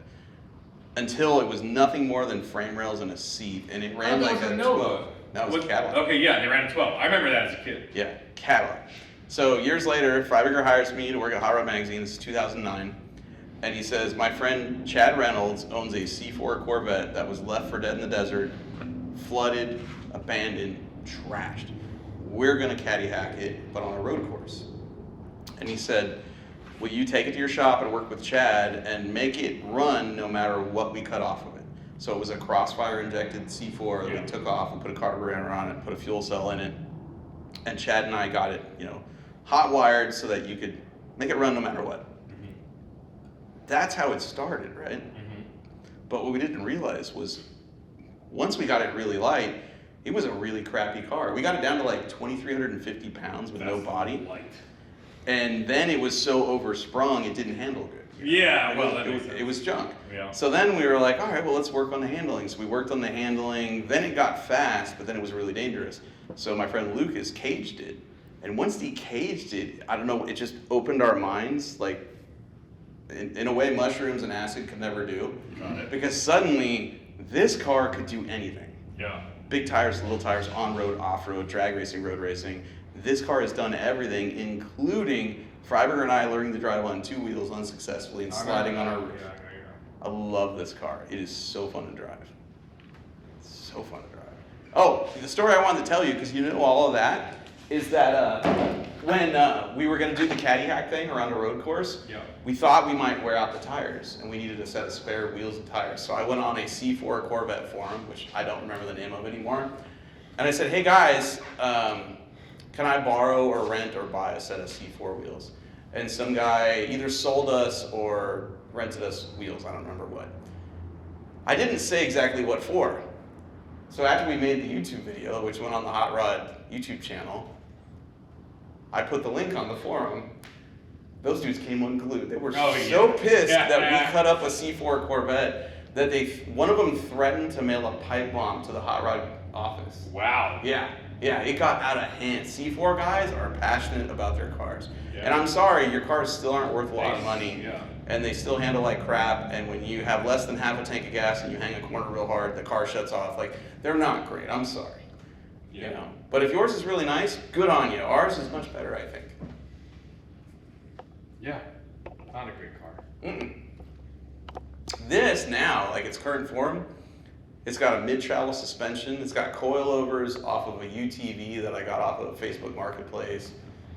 Until it was nothing more than frame rails and a seat, and it ran like a 12. That was Cadillac. Okay, yeah, they ran a 12. I remember that as a kid. Yeah, Cadillac. So years later, Firebird hires me to work at Hot Rod Magazine. This is 2009. And he says, my friend Chad Reynolds owns a C4 Corvette that was left for dead in the desert, flooded, abandoned, trashed. We're gonna caddy hack it, but on a road course. And he said, will you take it to your shop and work with Chad and make it run no matter what we cut off of it? So it was a crossfire injected C4 that we took off and put a carburetor on it, put a fuel cell in it. And Chad and I got it, hot wired so that you could make it run no matter what. Mm-hmm. That's how it started, right? Mm-hmm. But what we didn't realize was once we got it really light, it was a really crappy car. We got it down to like 2,350 pounds with no body. Light. And then it was so oversprung, it didn't handle good. Yeah, It was junk. Yeah. So then we were like, all right, well, let's work on the handling. So we worked on the handling. Then it got fast, but then it was really dangerous. So my friend Lucas caged it. And once he caged it, I don't know, it just opened our minds, like, in a way mushrooms and acid could never do. Got it. Because suddenly, this car could do anything. Yeah. Big tires, little tires, on-road, off-road, drag racing, road racing. This car has done everything, including Freiberger and I learning to drive on 2 wheels unsuccessfully and sliding on our roof. I love this car. It is so fun to drive. It's so fun to drive. Oh, the story I wanted to tell you, because you know all of that, is that when we were going to do the caddy hack thing around a road course, Yeah. we thought we might wear out the tires, and we needed a set of spare wheels and tires. So I went on a C4 Corvette forum, which I don't remember the name of anymore, and I said, hey guys, can I borrow or rent or buy a set of C4 wheels? And some guy either sold us or rented us wheels, I don't remember what. I didn't say exactly what for. So after we made the YouTube video, which went on the Hot Rod YouTube channel, I put the link on the forum. Those dudes came unglued. They were so pissed that we cut up a C4 Corvette that one of them threatened to mail a pipe bomb to the Hot Rod office. Wow. Yeah, it got out of hand. C4 guys are passionate about their cars. Yeah. And I'm sorry, your cars still aren't worth a lot of money. Yeah. And they still handle like crap, and when you have less than half a tank of gas and you hang a corner real hard, the car shuts off. Like, they're not great, I'm sorry. Yeah. You know? But if yours is really nice, good on you. Ours is much better, I think. Yeah, not a great car. This now, like its current form, it's got a mid-travel suspension. It's got coilovers off of a UTV that I got off of Facebook Marketplace.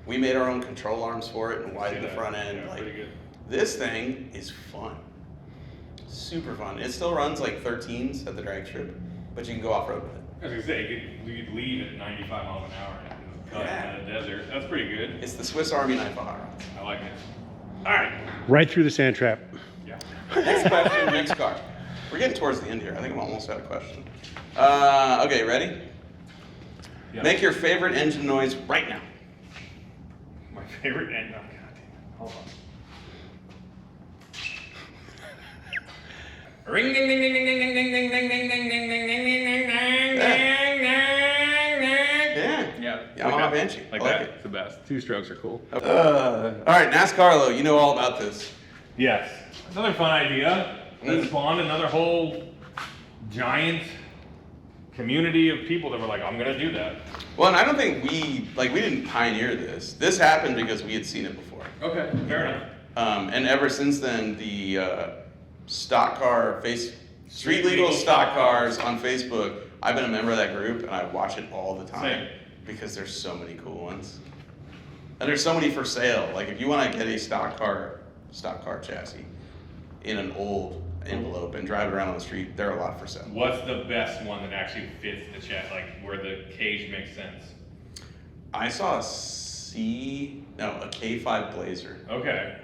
We made our own control arms for it and widened the front end. Yeah, pretty good. This thing is fun. Super fun. It still runs like 13s at the drag strip, but you can go off-road with it. I was going to say, you could leave at 95 miles an hour and cut in the desert. That's pretty good. It's the Swiss Army knife of hot rods. I like it. All right. Right through the sand trap. Yeah. Next question, next car. We're getting towards the end here. I think I'm almost out of question. Okay, ready? Yep. Make your favorite engine noise right now. My favorite engine? Oh, God damn. Hold on. Ring ding ding ding ding ding ding ding ding ding ding ding ding ding ding ding ding. Yeah. Yamaha Banshee. Like that. It's the best. Two strokes are cool. All right, NASCAR, you know all about this. Yes. Another fun idea. That spawned another whole giant community of people that were like, I'm gonna do that. Well, and I don't think we didn't pioneer this. This happened because we had seen it before. Okay, fair enough. And ever since then, the stock car, street legal stock cars on Facebook, I've been a member of that group and I watch it all the time. Same. Because there's so many cool ones. And there's so many for sale. Like if you want to get a stock car chassis in an old envelope and drive it around on the street, there are a lot for sale. What's the best one that actually fits the chassis, like where the cage makes sense? I saw a K5 Blazer. Okay.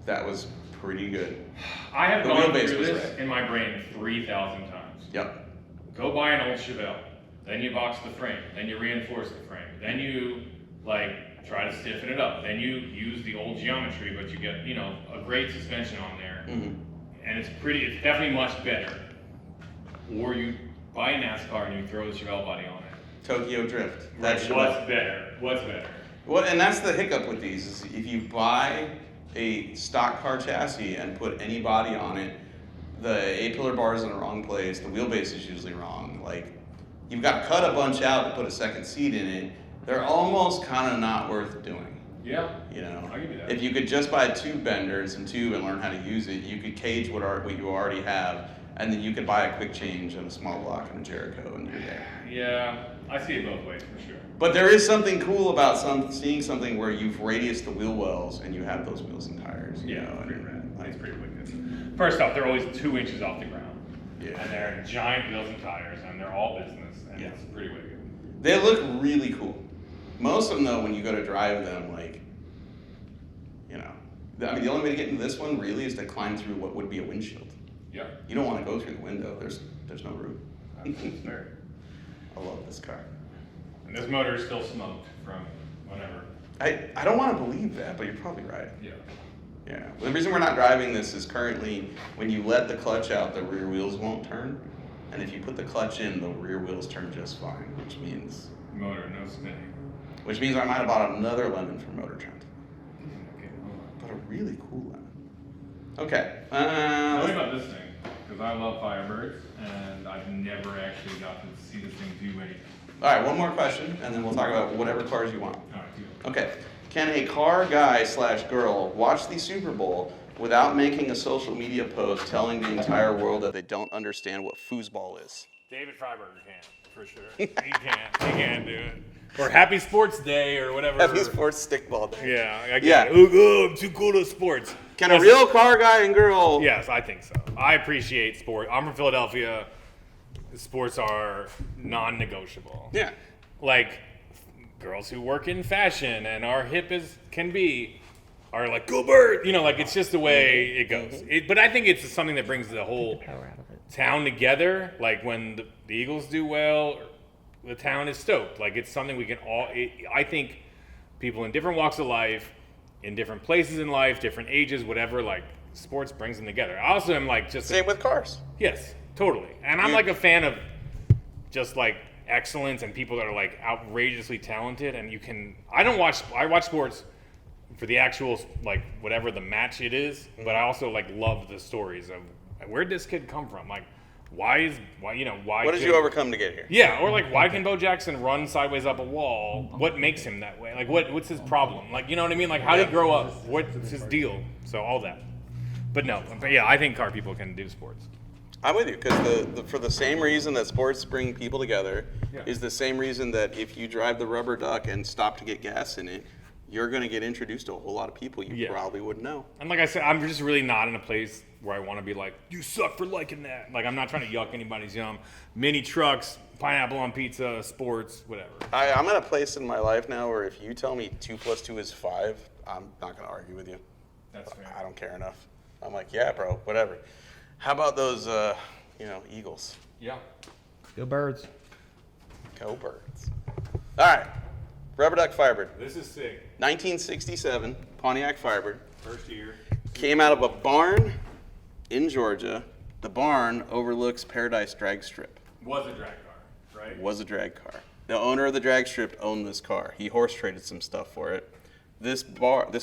That was pretty good. I have gone through this red. in my brain 3,000 times. Yep. Go buy an old Chevelle. Then you box the frame. Then you reinforce the frame. Then you try to stiffen it up. Then you use the old geometry, but you get a great suspension on there. Mm-hmm. And it's definitely much better. Or you buy a NASCAR and you throw the Chevelle body on it. Tokyo Drift. What's better? What's better? Well, and that's the hiccup with these is if you buy a stock car chassis and put any body on it, the A-pillar bar is in the wrong place. The wheelbase is usually wrong. Like you've got to cut a bunch out to put a second seat in it. They're almost kind of not worth doing. Yeah. I'll give you that. If you could just buy tube benders and learn how to use it, you could cage what you already have, and then you could buy a quick change and a small block and a Jericho, and you're there. Yeah, I see it both ways for sure. But there is something cool about seeing something where you've radiused the wheel wells and you have those wheels and tires. Pretty rad. It's pretty wicked. First off, they're always 2 inches off the ground. Yeah. And they're giant wheels and tires, and they're all business, and it's pretty wicked. They look really cool. Most of them, though, when you go to drive them, the only way to get into this one really is to climb through what would be a windshield. Yeah. You don't want to go through the window. There's no room. That's fair. I love this car. And this motor is still smoked from whenever. I don't want to believe that, but you're probably right. Yeah. Yeah. Well, the reason we're not driving this is currently when you let the clutch out, the rear wheels won't turn. And if you put the clutch in, the rear wheels turn just fine, which means... Motor, no spinning. Which means I might have bought another lemon from Motor Trend. Okay, hold on. But a really cool lemon. Okay. Tell me about this thing, because I love Firebirds, and I've never actually got to see this thing do anything. All right, one more question, and then we'll talk about whatever cars you want. All right, cool. Okay. Can a car guy / girl watch the Super Bowl without making a social media post telling the entire world that they don't understand what foosball is? David Firebird can, for sure. He can do it. or Happy Sports Day or whatever. Happy Sports Stickball Day. Yeah, I get Yeah. it. Oh, I'm too cool to sports. Can a real car guy and girl? Yes, I think so. I appreciate sport. I'm from Philadelphia. Sports are non-negotiable. Yeah. Like, girls who work in fashion and are hip as can be are like, go Bird! You know, like, it's just the way it goes. But I think it's something that brings the whole town together. Like, when the Eagles do well, the town is stoked. Like, it's something we can all... I think people in different walks of life, in different places in life, different ages, whatever, like, sports brings them together. I also am, like, just... Same with cars. Yes, totally. And I'm, like, a fan of just, like, excellence and people that are, like, outrageously talented. And you can... I watch sports for the actual, like, whatever the match it is, but I also, like, love the stories of where'd this kid come from? Like, why what did you overcome to get here? Yeah, or like, why can Bo Jackson run sideways up a wall? What makes him that way? Like, what's his problem? Like, you know what I mean? Like, how did he grow up? What's his deal? So all that. But yeah, I think car people can do sports. I'm with you, because for the same reason that sports bring people together is the same reason that if you drive the rubber duck and stop to get gas in it, you're going to get introduced to a whole lot of people you probably wouldn't know. And like I said, I'm just really not in a place where I want to be like, you suck for liking that. Like, I'm not trying to yuck anybody's yum. Mini trucks, pineapple on pizza, sports, whatever. I'm at a place in my life now where if you tell me 2 + 2 is 5, I'm not going to argue with you. That's fair. I don't care enough. I'm like, yeah, bro, whatever. How about those, Eagles? Yeah. Go Birds. Go Birds. All right. Rubber Duck Firebird. This is sick. 1967 Pontiac Firebird. First year. Came out of a barn in Georgia. The barn overlooks Paradise Drag Strip. Was a drag car, right? Was a drag car. The owner of the drag strip owned this car. He horse traded some stuff for it. This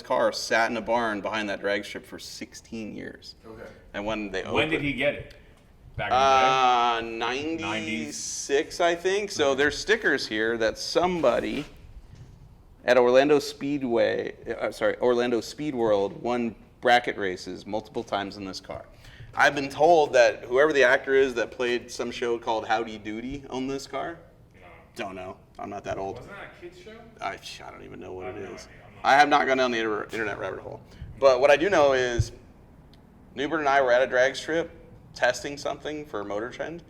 car sat in a barn behind that drag strip for 16 years. Okay. And when they opened, When did he get it? Back in the day? 96, I think. So there's stickers here that somebody at Orlando Speed World won bracket races multiple times in this car. I've been told that whoever the actor is that played some show called Howdy Doody owned this car. No. Don't know. I'm not that old. Wasn't that a kid's show? I don't even know what it no is. idea. I have not gone down the internet rabbit hole. But what I do know is Newbert and I were at a drag strip testing something for Motor Trend.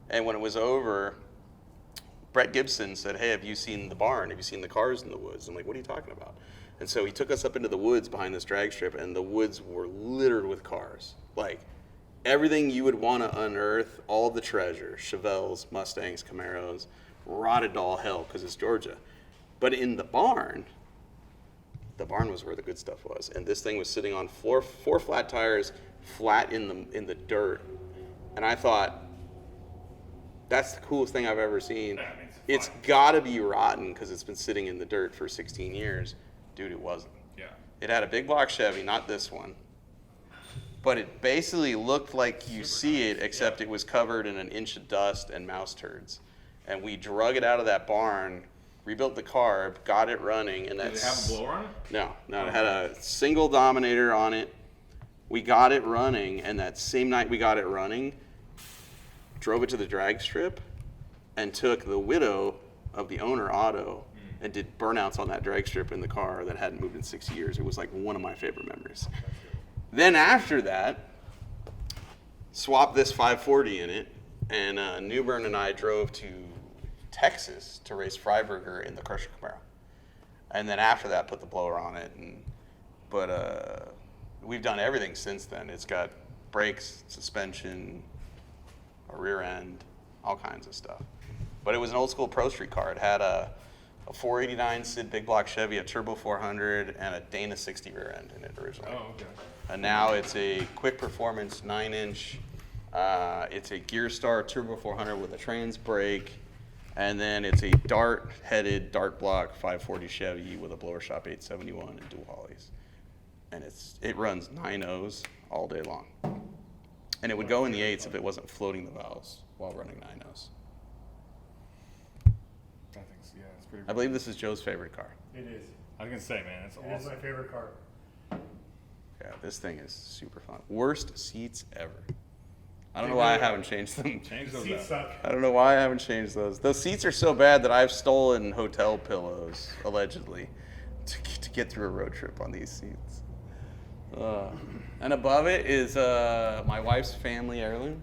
And when it was over, Brett Gibson said, hey, have you seen the barn? Have you seen the cars in the woods? I'm like, what are you talking about? And so he took us up into the woods behind this drag strip, and the woods were littered with cars. Like, everything you would want to unearth, all the treasure, Chevelles, Mustangs, Camaros, rotted to all hell because it's Georgia. But in the barn was where the good stuff was. And this thing was sitting on four flat tires, flat in the dirt. And I thought, that's the coolest thing I've ever seen. It's got to be rotten because it's been sitting in the dirt for 16 years. Dude, it wasn't. Yeah. It had a big block Chevy, not this one. But it basically looked like you see it, except it was covered in an inch of dust and mouse turds. And we drug it out of that barn, rebuilt the carb, got it running, and Did it have a blower on it? No, it had a single Dominator on it. We got it running, and that same night we got it running, drove it to the drag strip, and took the widow of the owner, Otto, and did burnouts on that drag strip in the car that hadn't moved in 6 years. It was like one of my favorite memories. Then after that, swapped this 540 in it, and Newbern and I drove to Texas to race Freiberger in the Crusher Camaro. And then after that, put the blower on it. But we've done everything since then. It's got brakes, suspension, a rear end, all kinds of stuff. But it was an old school Pro Street car. It had a 489 Sid big block Chevy, a Turbo 400, and a Dana 60 rear end in it originally. Oh, okay. And now it's a quick performance 9-inch. It's a Gear Star Turbo 400 with a trans brake. And then it's a dart-headed, dart block 540 Chevy with a blower shop 871 and dual hollies. And it runs 9.0s all day long. And it would go in the 8s if it wasn't floating the valves while running 9.0s. It's pretty. I believe this is Joe's favorite car. It is. I was gonna say, man, it's It is awesome. my favorite car. Yeah, this thing is super fun. Worst seats ever. I don't know why I haven't changed them. Change those Seats up. suck. I don't know why I haven't changed those. Those seats are so bad that I've stolen hotel pillows, allegedly, to get through a road trip on these seats. And above it is my wife's family heirloom.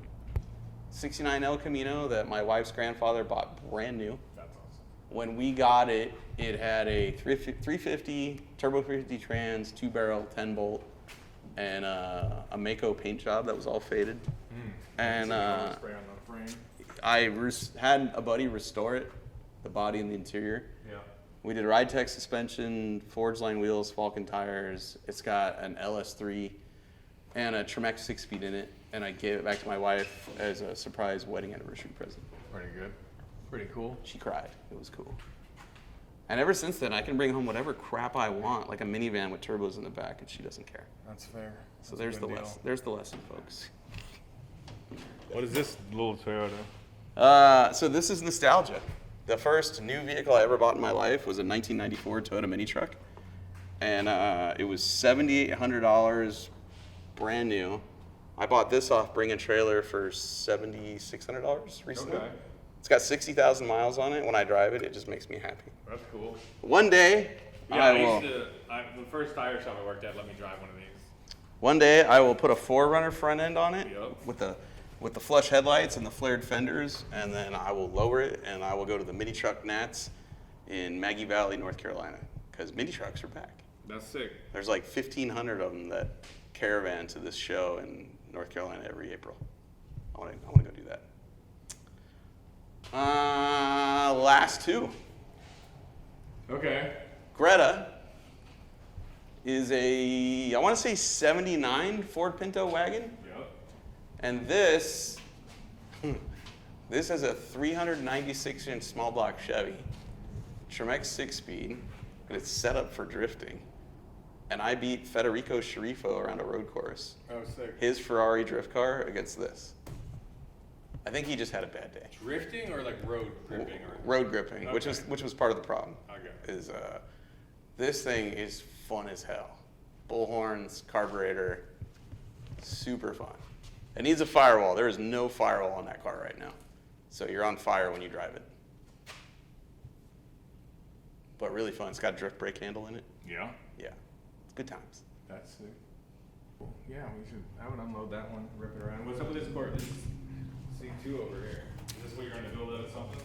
69 El Camino that my wife's grandfather bought brand new. That's awesome. When we got it, it had a 350 turbo 350 trans, 2-barrel, 10-bolt, and a Mako paint job that was all faded. And Spray on the frame. I had a buddy restore it, the body and the interior. Yeah. We did ride tech suspension, forged line wheels, Falcon tires. It's got an LS3 and a Tremec 6-speed in it, and I gave it back to my wife as a surprise wedding anniversary present. Pretty good. Pretty cool. She cried. It was cool. And ever since then, I can bring home whatever crap I want, like a minivan with turbos in the back, and she doesn't care. That's fair. So there's the lesson. There's the lesson, folks. What is this little Toyota? So this is nostalgia. The first new vehicle I ever bought in my life was a 1994 Toyota mini truck, and it was $7,800, brand new. I bought this off Bring a Trailer for $7,600 recently. Okay. It's got 60,000 miles on it. When I drive it, it just makes me happy. That's cool. One day, Yeah, the first tire shop I worked at let me drive one of these. One day I will put a 4Runner front end on it Yep. with the flush headlights and the flared fenders, and then I will lower it and I will go to the mini truck Nats in Maggie Valley, North Carolina, because mini trucks are back. That's sick. There's like 1,500 of them that caravan to this show in North Carolina every April. I want to go do that. Last two. Okay. Greta is a, I want to say 79 Ford Pinto wagon. Yep. And this has a 396-inch small block Chevy, Tremec 6-speed, and it's set up for drifting. And I beat Federico Sciarrifo around a road course. Oh, sick. His Ferrari drift car against this. I think he just had a bad day. Drifting or like road gripping? Or... Road gripping, Okay. which was part of the problem. Okay. Is this thing is fun as hell. Bullhorns, carburetor, super fun. It needs a firewall. There is no firewall on that car right now. So you're on fire when you drive it. But really fun. It's got a drift brake handle in it. Yeah. Yeah. It's good times. That's sick. Cool. Yeah, I would unload that one, rip it around. What's up with this Corvette? This is C2 over here. Is this what you're going to build out of something?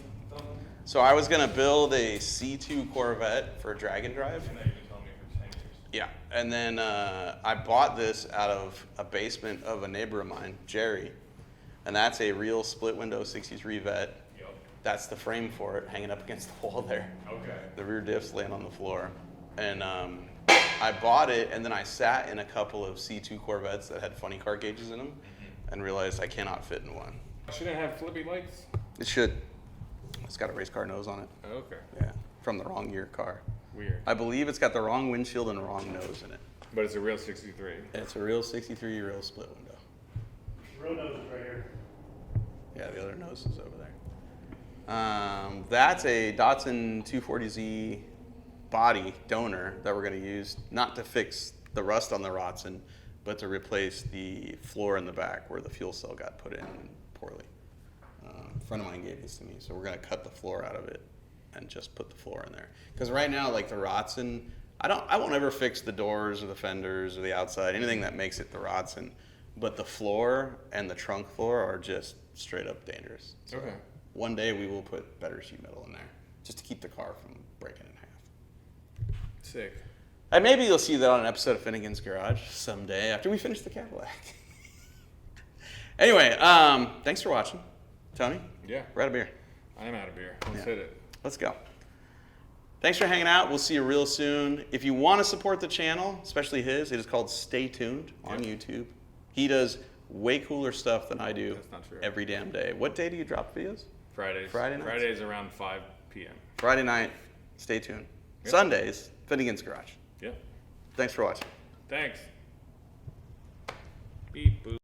So I was going to build a C2 Corvette for a drag and drive. I know you've been telling me for 10 years. Yeah, and then I bought this out of a basement of a neighbor of mine, Jerry, and that's a real split window 63 Vet. Yep. That's the frame for it, hanging up against the wall there. Okay. The rear diffs land on the floor. And I bought it, and then I sat in a couple of C2 Corvettes that had funny car gauges in them, and realized I cannot fit in one. Shouldn't it have flippy lights? It should. It's got a race car nose on it. Okay. Yeah, from the wrong year car. Weird. I believe it's got the wrong windshield and the wrong nose in it. But it's a real 63. It's a real 63 real split window. Real nose is right here. Yeah, the other nose is over there. That's a Datsun 240Z body donor that we're going to use, not to fix the rust on the Rottson, but to replace the floor in the back where the fuel cell got put in poorly. A friend of mine gave this to me, so we're going to cut the floor out of it and just put the floor in there. Because right now, like the Rottson, I won't ever fix the doors or the fenders or the outside, anything that makes it the Rottson. But the floor and the trunk floor are just straight up dangerous. So Okay. one day we will put better sheet metal in there just to keep the car from breaking in half. Sick. And maybe you'll see that on an episode of Finnegan's Garage someday after we finish the Cadillac. Anyway, thanks for watching. Tony? Yeah. We're out of beer. I am out of beer. Let's Yeah. hit it. Let's go. Thanks for hanging out. We'll see you real soon. If you want to support the channel, especially his, it is called Stay Tuned on YouTube. He does way cooler stuff than I do. That's not true. Every damn day. What day do you drop videos? Fridays. Friday nights? Fridays around 5 p.m. Friday night, Stay Tuned. Yep. Sundays, Finnegan's Garage. Yeah. Thanks for watching. Thanks. Beep boop.